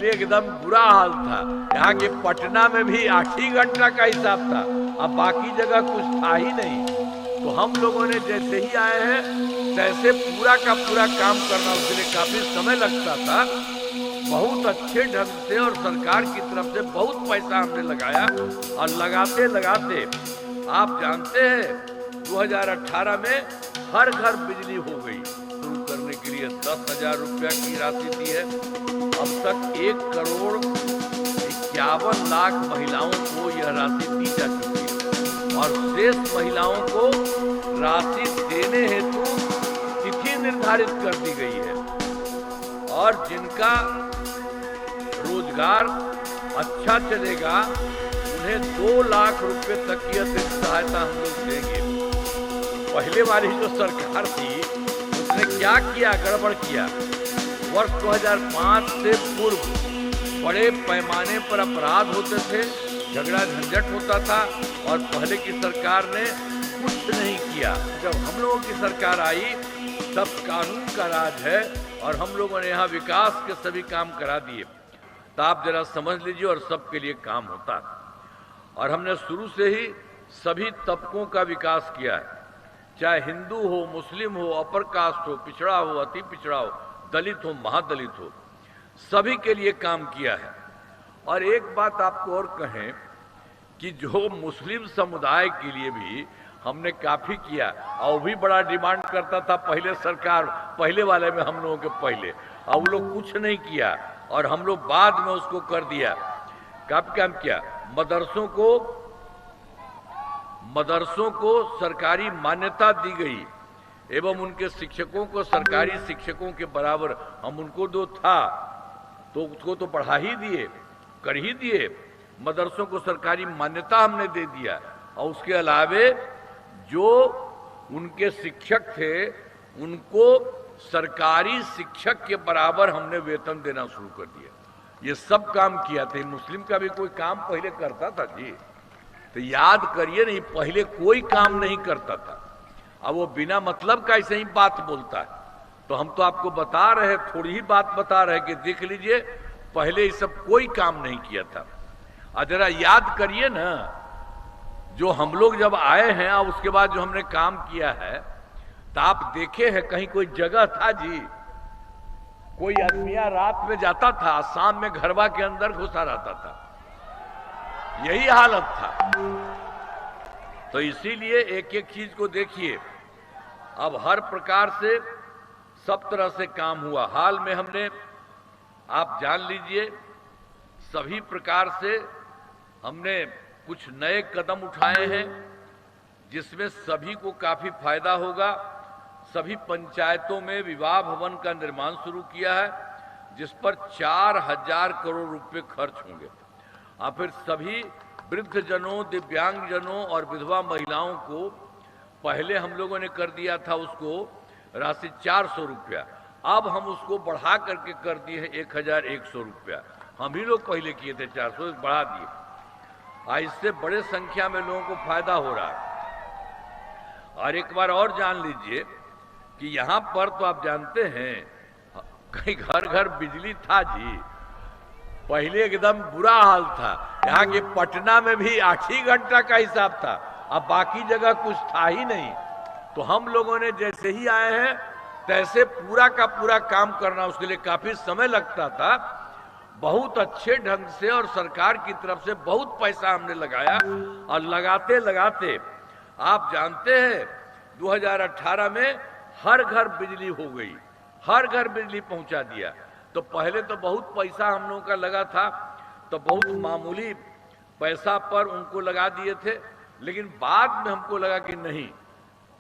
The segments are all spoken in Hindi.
पहले एकदम बुरा हाल था। यहाँ के पटना में भी 8 ही घंटा का हिसाब था, अब बाकी जगह कुछ था ही नहीं। तो हम लोगों ने जैसे ही आए हैं तैसे पूरा का पूरा काम करना, उसके लिए काफी समय लगता था। बहुत अच्छे ढंग से और सरकार की तरफ से बहुत पैसा हमने लगाया और लगाते लगाते आप जानते हैं 2018 में हर घर बिजली हो गई। शुरू करने के लिए 10,000 रुपया की राशि दी है। अब तक 1,51,00,000 महिलाओं को यह राशि दी जा चुकी है और शेष महिलाओं को राशि देने हेतु तिथि निर्धारित कर दी गई है। और जिनका रोजगार अच्छा चलेगा उन्हें 2 लाख रुपए तक की अतिरिक्त सहायता हम लोग देंगे। पहले वाली जो सरकार थी उसने क्या किया, गड़बड़ किया। वर्ष 2005 से पूर्व बड़े पैमाने पर अपराध होते थे, झगड़ा झंझट होता था और पहले की सरकार ने कुछ नहीं किया। जब हम लोगों की सरकार आई तब कानून का राज है और हम लोगों ने यहाँ विकास के सभी काम करा दिए। तो आप जरा समझ लीजिए और सबके लिए काम होता है। और हमने शुरू से ही सभी तबकों का विकास किया है, चाहे हिंदू हो, मुस्लिम हो, अपर कास्ट हो, पिछड़ा हो, अति पिछड़ा हो, दलित हो, महादलित हो, सभी के लिए काम किया है। और एक बात आपको और कहें कि जो मुस्लिम समुदाय के लिए भी हमने काफी किया और भी बड़ा डिमांड करता था पहले सरकार, पहले वाले में हम लोगों के पहले, और वो लोग कुछ नहीं किया और हम लोग बाद में उसको कर दिया। कब काम किया, मदरसों को सरकारी मान्यता दी गई एवं उनके शिक्षकों को सरकारी शिक्षकों के बराबर हम उनको जो था तो उसको तो बढ़ा ही दिए, कर ही दिए। मदरसों को सरकारी मान्यता हमने दे दिया और उसके अलावे जो उनके शिक्षक थे उनको सरकारी शिक्षक के बराबर हमने वेतन देना शुरू कर दिया। ये सब काम किया था। मुस्लिम का भी कोई काम पहले करता था जी? तो याद करिए, नहीं पहले कोई काम नहीं करता था। अब वो बिना मतलब का ऐसे ही बात बोलता है। तो हम तो आपको बता रहे, थोड़ी ही बात बता रहे कि देख लीजिए पहले ये सब कोई काम नहीं किया था। और जरा याद करिए ना, जो हम लोग जब आए हैं और उसके बाद जो हमने काम किया है, तो आप देखे हैं कहीं कोई जगह था जी? कोई आदमिया रात में जाता था, शाम में घरवा के अंदर घुसा रहता था, यही हालत था। तो इसीलिए एक एक चीज को देखिए, अब हर प्रकार से सब तरह से काम हुआ। हाल में हमने, आप जान लीजिए, सभी प्रकार से हमने कुछ नए कदम उठाए हैं जिसमें सभी को काफी फायदा होगा। सभी पंचायतों में विवाह भवन का निर्माण शुरू किया है जिस पर 4,000 करोड़ रुपए खर्च होंगे। और फिर सभी वृद्धजनों, दिव्यांगजनों और विधवा महिलाओं को पहले हम लोगों ने कर दिया था उसको राशि 400 रुपया, अब हम उसको बढ़ा करके कर दिए हैं 1,100 रुपया। हम ही लोग पहले किए थे 400, बढ़ा दिए। इससे बड़े संख्या में लोगों को फायदा हो रहा है। और एक बार और जान लीजिए कि यहाँ पर तो आप जानते हैं कहीं घर घर बिजली था जी? पहले एकदम बुरा हाल था। यहाँ के पटना में भी 8 ही घंटा का हिसाब था, अब बाकी जगह कुछ था ही नहीं। तो हम लोगों ने जैसे ही आए हैं तैसे पूरा का पूरा काम करना, उसके लिए काफी समय लगता था। बहुत अच्छे ढंग से और सरकार की तरफ से बहुत पैसा हमने लगाया और लगाते लगाते आप जानते हैं 2018 में हर घर बिजली हो गई, हर घर बिजली पहुंचा दिया। तो पहले तो बहुत पैसा हम लोगों का लगा था, तो बहुत मामूली पैसा पर उनको लगा दिए थे, लेकिन बाद में हमको लगा कि नहीं,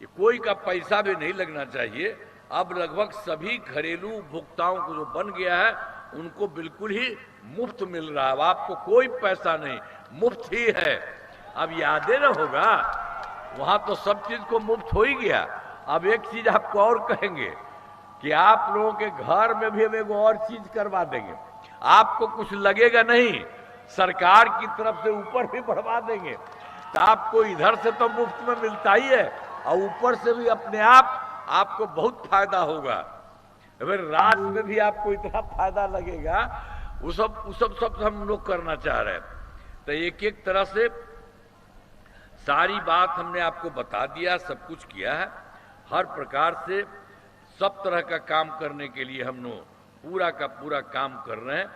ये कोई का पैसा भी नहीं लगना चाहिए। अब लगभग सभी घरेलू उपभोक्ताओं को जो बन गया है उनको बिल्कुल ही मुफ्त मिल रहा है। अब आपको कोई पैसा नहीं, मुफ्त ही है। अब यादें न होगा, वहां तो सब चीज को मुफ्त हो ही गया। अब एक चीज आपको और कहेंगे कि आप लोगों के घर में भी हम एक और चीज करवा देंगे, आपको कुछ लगेगा नहीं, सरकार की तरफ से ऊपर भी बढ़वा देंगे। तो आपको इधर से तो मुफ्त में मिलता ही है और ऊपर से भी अपने आप आपको बहुत फायदा होगा। फिर रात में भी आपको इतना फायदा लगेगा। वो सब हम लोग करना चाह रहे हैं। तो एक एक तरह से सारी बात हमने आपको बता दिया, सब कुछ किया है। हर प्रकार से सब तरह का काम करने के लिए हम लोग पूरा का पूरा काम कर रहे हैं।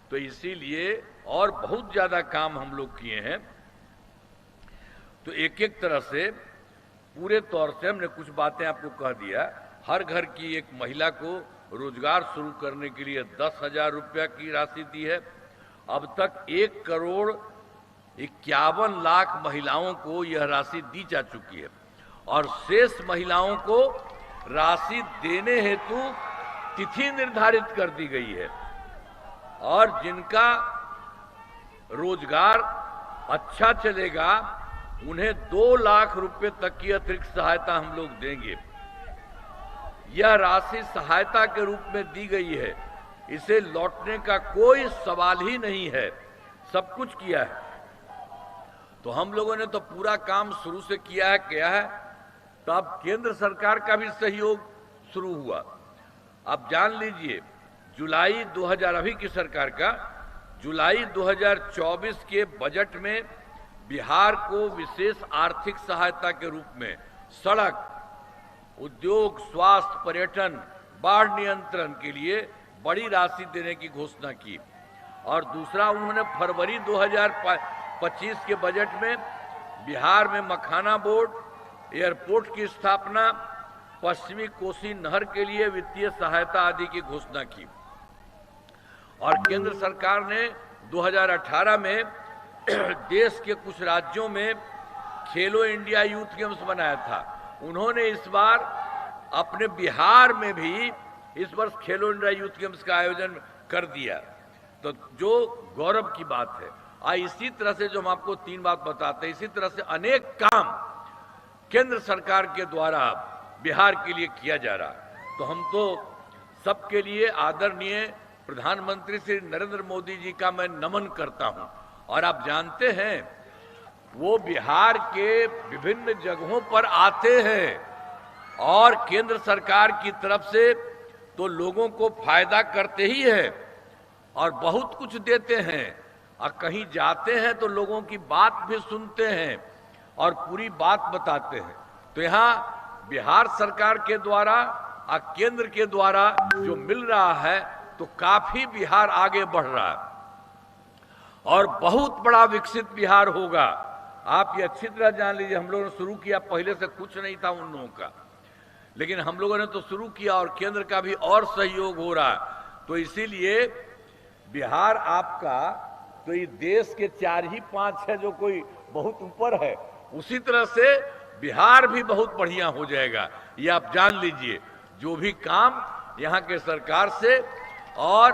तो इसीलिए और बहुत ज्यादा काम हम लोग किए हैं। तो एक एक तरह से पूरे तौर से हमने कुछ बातें आपको कह दिया। हर घर की एक महिला को रोजगार शुरू करने के लिए 10,000 रुपया की राशि दी है। अब तक 1,51,00,000 महिलाओं को यह राशि दी जा चुकी है और शेष महिलाओं को राशि देने हेतु तिथि निर्धारित कर दी गई है। और जिनका रोजगार अच्छा चलेगा उन्हें 2 लाख रुपए तक की अतिरिक्त सहायता हम लोग देंगे। यह राशि सहायता के रूप में दी गई है, इसे लौटने का कोई सवाल ही नहीं है, सब कुछ किया है। तो हम लोगों ने तो पूरा काम शुरू से किया है। तो अब केंद्र सरकार का भी सहयोग शुरू हुआ। अब जान लीजिए जुलाई 2000 अभी की सरकार का जुलाई 2024 के बजट में बिहार को विशेष आर्थिक सहायता के रूप में सड़क, उद्योग, स्वास्थ्य, पर्यटन, बाढ़ नियंत्रण के लिए बड़ी राशि देने की घोषणा की। और दूसरा, उन्होंने फरवरी 2025 के बजट में बिहार में मखाना बोर्ड, एयरपोर्ट की स्थापना, पश्चिमी कोसी नहर के लिए वित्तीय सहायता आदि की घोषणा की। और केंद्र सरकार ने 2018 में देश के कुछ राज्यों में खेलो इंडिया यूथ गेम्स बनाया था। उन्होंने इस बार अपने बिहार में भी इस वर्ष खेलो इंडिया यूथ गेम्स का आयोजन कर दिया। तो जो गौरव की बात है। इसी तरह से जो हम आपको 3 बात बताते हैं, इसी तरह से अनेक काम केंद्र सरकार के द्वारा बिहार के लिए किया जा रहा है। तो हम तो सबके लिए आदरणीय प्रधानमंत्री श्री नरेंद्र मोदी जी का मैं नमन करता हूं। और आप जानते हैं वो बिहार के विभिन्न जगहों पर आते हैं और केंद्र सरकार की तरफ से तो लोगों को फायदा करते ही है और बहुत कुछ देते हैं। और कहीं जाते हैं तो लोगों की बात भी सुनते हैं और पूरी बात बताते हैं। तो यहाँ बिहार सरकार के द्वारा और केंद्र के द्वारा जो मिल रहा है तो काफी बिहार आगे बढ़ रहा है और बहुत बड़ा विकसित बिहार होगा। आप ये अच्छी तरह जान लीजिए, हम लोगों ने शुरू किया, पहले से कुछ नहीं था उन लोगों का, लेकिन हम लोगों ने तो शुरू किया और केंद्र का भी और सहयोग हो रहा है। तो इसीलिए बिहार आपका तो ये देश के 4 ही 5 है जो कोई बहुत ऊपर है, उसी तरह से बिहार भी बहुत बढ़िया हो जाएगा। ये आप जान लीजिए, जो भी काम यहाँ के सरकार से और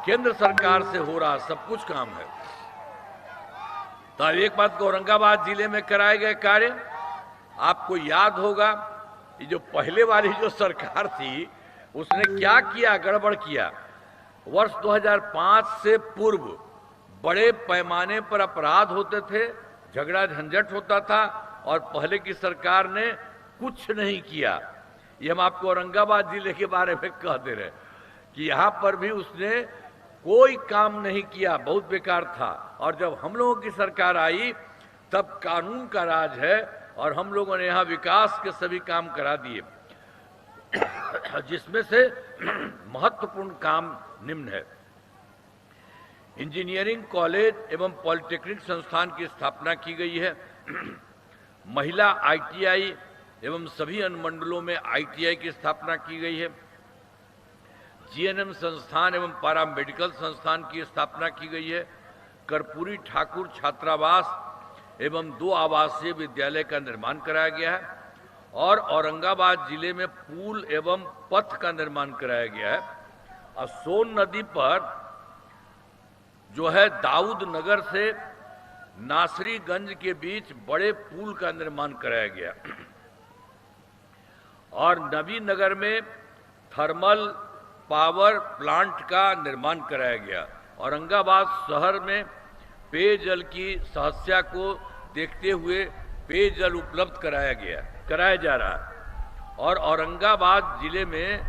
केंद्र सरकार से हो रहा सब कुछ काम है। तो एक बात, औरंगाबाद जिले में कराए गए कार्य आपको याद होगा, ये जो पहले वाली जो सरकार थी उसने क्या किया, गड़बड़ किया। वर्ष 2005 से पूर्व बड़े पैमाने पर अपराध होते थे, झगड़ा झंझट होता था और पहले की सरकार ने कुछ नहीं किया। ये हम आपको औरंगाबाद जिले के बारे में कह दे रहे कि यहां पर भी उसने कोई काम नहीं किया, बहुत बेकार था। और जब हम लोगों की सरकार आई तब कानून का राज है और हम लोगों ने यहाँ विकास के सभी काम करा दिए, जिसमें से महत्वपूर्ण काम निम्न है। इंजीनियरिंग कॉलेज एवं पॉलिटेक्निक संस्थान की स्थापना की गई है। महिला आईटीआई एवं सभी अनुमंडलों में आईटीआई की स्थापना की गई है। जीएनएम संस्थान एवं पारा मेडिकल संस्थान की स्थापना की गई है। कर्पूरी ठाकुर छात्रावास एवं 2 आवासीय विद्यालय का निर्माण कराया गया है और औरंगाबाद जिले में पुल एवं पथ का निर्माण कराया गया है। और सोन नदी पर जो है दाऊद नगर से नासरीगंज के बीच बड़े पुल का निर्माण कराया गया और नबी नगर में थर्मल पावर प्लांट का निर्माण कराया गया। औरंगाबाद शहर में पेयजल की समस्या को देखते हुए पेयजल उपलब्ध कराया जा रहा है। और औरंगाबाद जिले में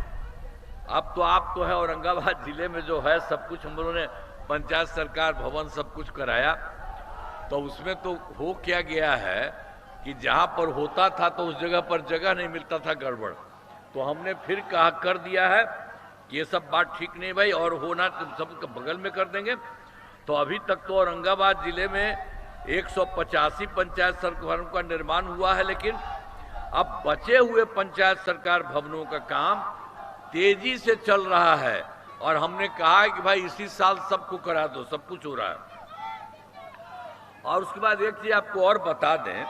आप तो है, औरंगाबाद जिले में जो है सब कुछ हम लोगों ने पंचायत सरकार भवन सब कुछ कराया, तो उसमें तो हो क्या गया है कि जहां पर होता था तो उस जगह पर जगह नहीं मिलता था, गड़बड़। तो हमने फिर कहा कर दिया है कि ये सब बात ठीक नहीं भाई, और होना तो सब बगल में कर देंगे। तो अभी तक तो औरंगाबाद जिले में 185 पंचायत सरकार भवनों का निर्माण हुआ है, लेकिन अब बचे हुए पंचायत सरकार भवनों का काम तेजी से चल रहा है, और हमने कहा कि भाई इसी साल सबको करा दो, सब कुछ हो रहा है। और उसके बाद एक चीज आपको और बता दें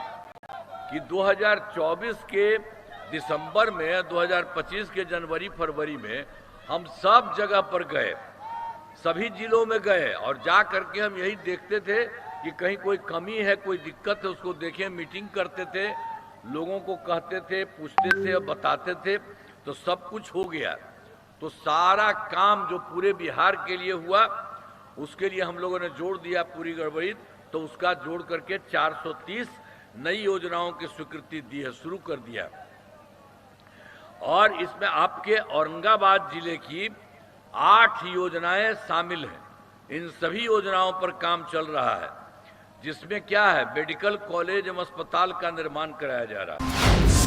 कि 2024 के दिसंबर में, 2025 के जनवरी फरवरी में हम सब जगह पर गए, सभी जिलों में गए, और जा करके हम यही देखते थे कि कहीं कोई कमी है, कोई दिक्कत है, उसको देखें। मीटिंग करते थे, लोगों को कहते थे, पूछते थे और बताते थे, तो सब कुछ हो गया। तो सारा काम जो पूरे बिहार के लिए हुआ, उसके लिए हम लोगों ने जोड़ दिया पूरी गड़बड़ी, तो उसका जोड़ करके 430 नई योजनाओं की स्वीकृति दी है, शुरू कर दिया। और इसमें आपके औरंगाबाद जिले की 8 योजनाएं शामिल हैं। इन सभी योजनाओं पर काम चल रहा है, जिसमें क्या है, मेडिकल कॉलेज एवं अस्पताल का निर्माण कराया जा रहा है।